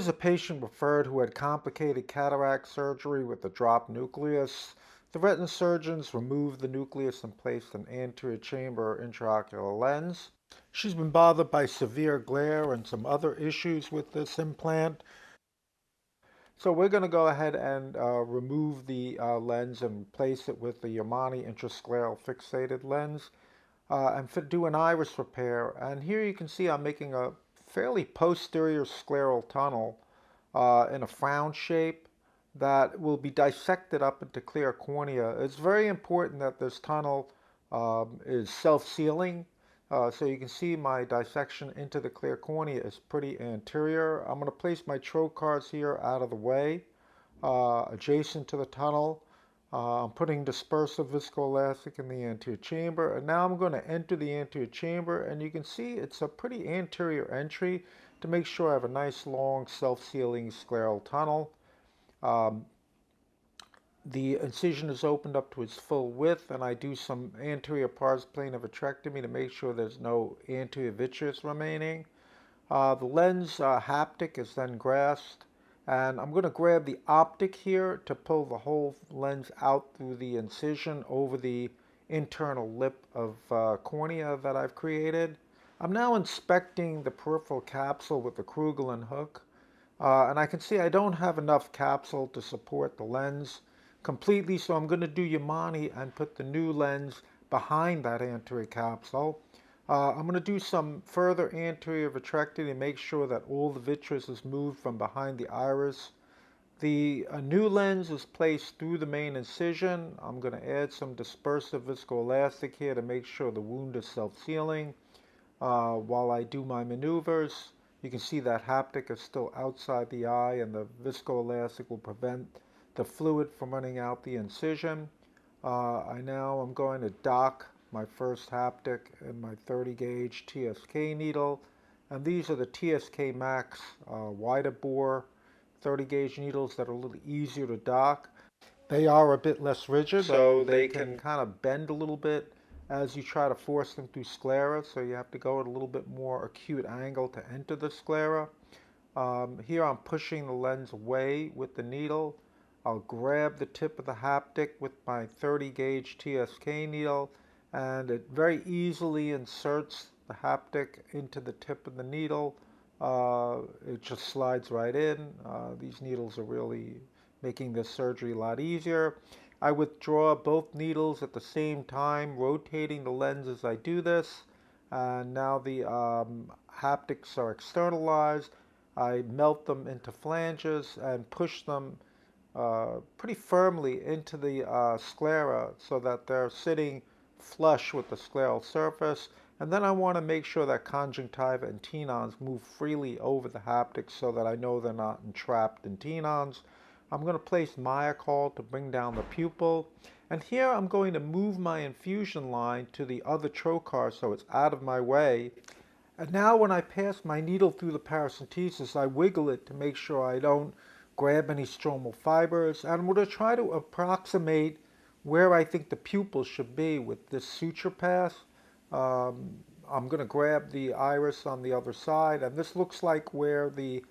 This is a patient referred who had complicated cataract surgery with a dropped nucleus. The retina surgeons removed the nucleus and placed an anterior chamber intraocular lens. She's been bothered by severe glare and some other issues with this implant. So we're going to go ahead and remove the lens and replace it with the Yamane intrascleral fixated lens and do an iris repair. And here you can see I'm making a fairly posterior scleral tunnel in a frown shape that will be dissected up into clear cornea. It's very important that this tunnel is self-sealing. So you can see my dissection into the clear cornea is pretty anterior. I'm going to place my trocars here out of the way, adjacent to the tunnel. I'm putting dispersive viscoelastic in the anterior chamber, and now I'm going to enter the anterior chamber, and you can see it's a pretty anterior entry to make sure I have a nice long self-sealing scleral tunnel. Um, the incision is opened up to its full width, and I do some anterior pars plana vitrectomy to make sure there's no anterior vitreous remaining. The lens haptic is then grasped, and I'm going to grab the optic here to pull the whole lens out through the incision over the internal lip of cornea that I've created. I'm now inspecting the peripheral capsule with the Krugel hook, and I can see I don't have enough capsule to support the lens completely, so I'm going to do Yamane and put the new lens behind that anterior capsule. I'm going to do some further anterior vitrectomy to make sure that all the vitreous is moved from behind the iris. The new lens is placed through the main incision. I'm going to add some dispersive viscoelastic here to make sure the wound is self-sealing. While I do my maneuvers, you can see that haptic is still outside the eye, and the viscoelastic will prevent the fluid from running out the incision. I now am going to dock my first haptic in my 30 gauge TSK needle, and these are the TSK Max wider bore 30 gauge needles that are a little easier to dock. They are a bit less rigid, so they can kind of bend a little bit as you try to force them through sclera, so you have to go at a little bit more acute angle to enter the sclera. Here I'm pushing the lens away with the needle. I'll grab the tip of the haptic with my 30 gauge TSK needle, and it very easily inserts the haptic into the tip of the needle. It just slides right in. These needles are really making this surgery a lot easier. I withdraw both needles at the same time, rotating the lens as I do this. And now the haptics are externalized. I melt them into flanges and push them pretty firmly into the sclera so that they're sitting flush with the scleral surface. And then I want to make sure that conjunctiva and tenons move freely over the haptics so that I know they're not entrapped in tenons. I'm going to place Myocol to bring down the pupil. And here I'm going to move my infusion line to the other trocar so it's out of my way. And now when I pass my needle through the paracentesis, I wiggle it to make sure I don't grab any stromal fibers. And I'm going to try to approximate where I think the pupil should be with this suture pass. I'm going to grab the iris on the other side, and this looks like where the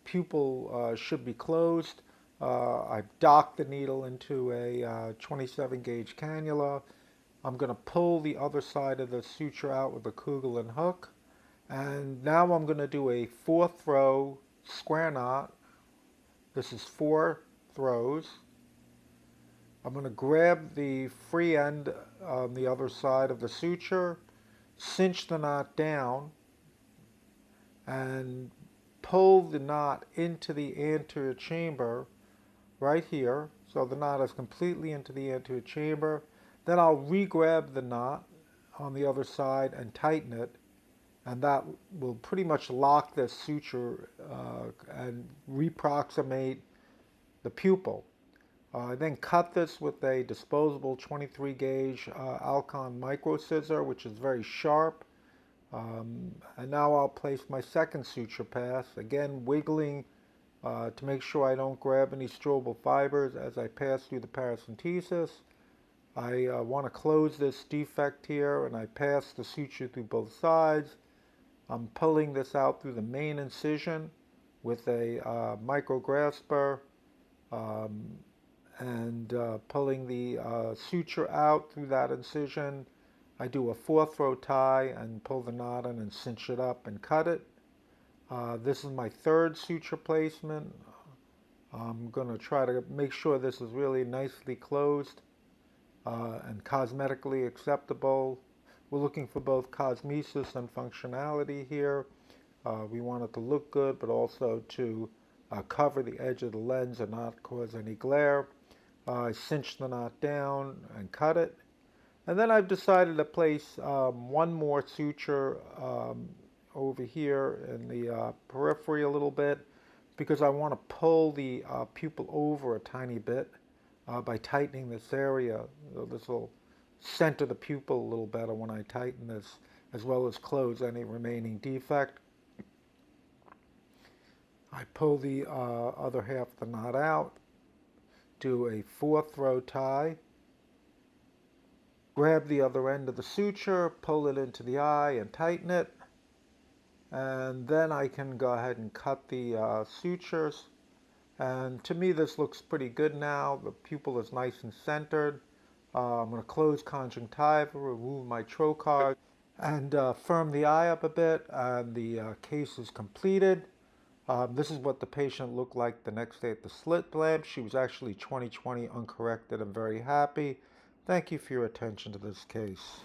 pupil should be closed. I've docked the needle into a 27 gauge cannula. I'm going to pull the other side of the suture out with a Krugel hook. And now I'm going to do a 4th throw square knot. This is 4 throws. I'm going to grab the free end on the other side of the suture, cinch the knot down, and pull the knot into the anterior chamber right here. So the knot is completely into the anterior chamber. Then I'll re-grab the knot on the other side and tighten it, and that will pretty much lock this suture and reproximate the pupil. I then cut this with a disposable 23 gauge Alcon micro scissor, which is very sharp. And now I'll place my second suture pass, again wiggling to make sure I don't grab any strobal fibers as I pass through the paracentesis. I want to close this defect here, and I pass the suture through both sides. I'm pulling this out through the main incision with a micro grasper and pulling the suture out through that incision. I do a fourth row tie and pull the knot in and cinch it up and cut it. This is my third suture placement. I'm going to try to make sure this is really nicely closed and cosmetically acceptable. We're looking for both cosmesis and functionality here. We want it to look good, but also to cover the edge of the lens and not cause any glare. I cinch the knot down and cut it. And then I've decided to place one more suture over here in the periphery a little bit because I want to pull the pupil over a tiny bit by tightening this area. This will center the pupil a little better when I tighten this, as well as close any remaining defect. I pull the other half of the knot out, do a fourth row tie, grab the other end of the suture, pull it into the eye and tighten it, and then I can go ahead and cut the sutures. And to me this looks pretty good now. The pupil is nice and centered. I'm going to close conjunctiva, remove my trocar, and firm the eye up a bit, and the case is completed. This is what the patient looked like the next day at the slit lamp. She was actually 20/20 uncorrected and very happy. Thank you for your attention to this case.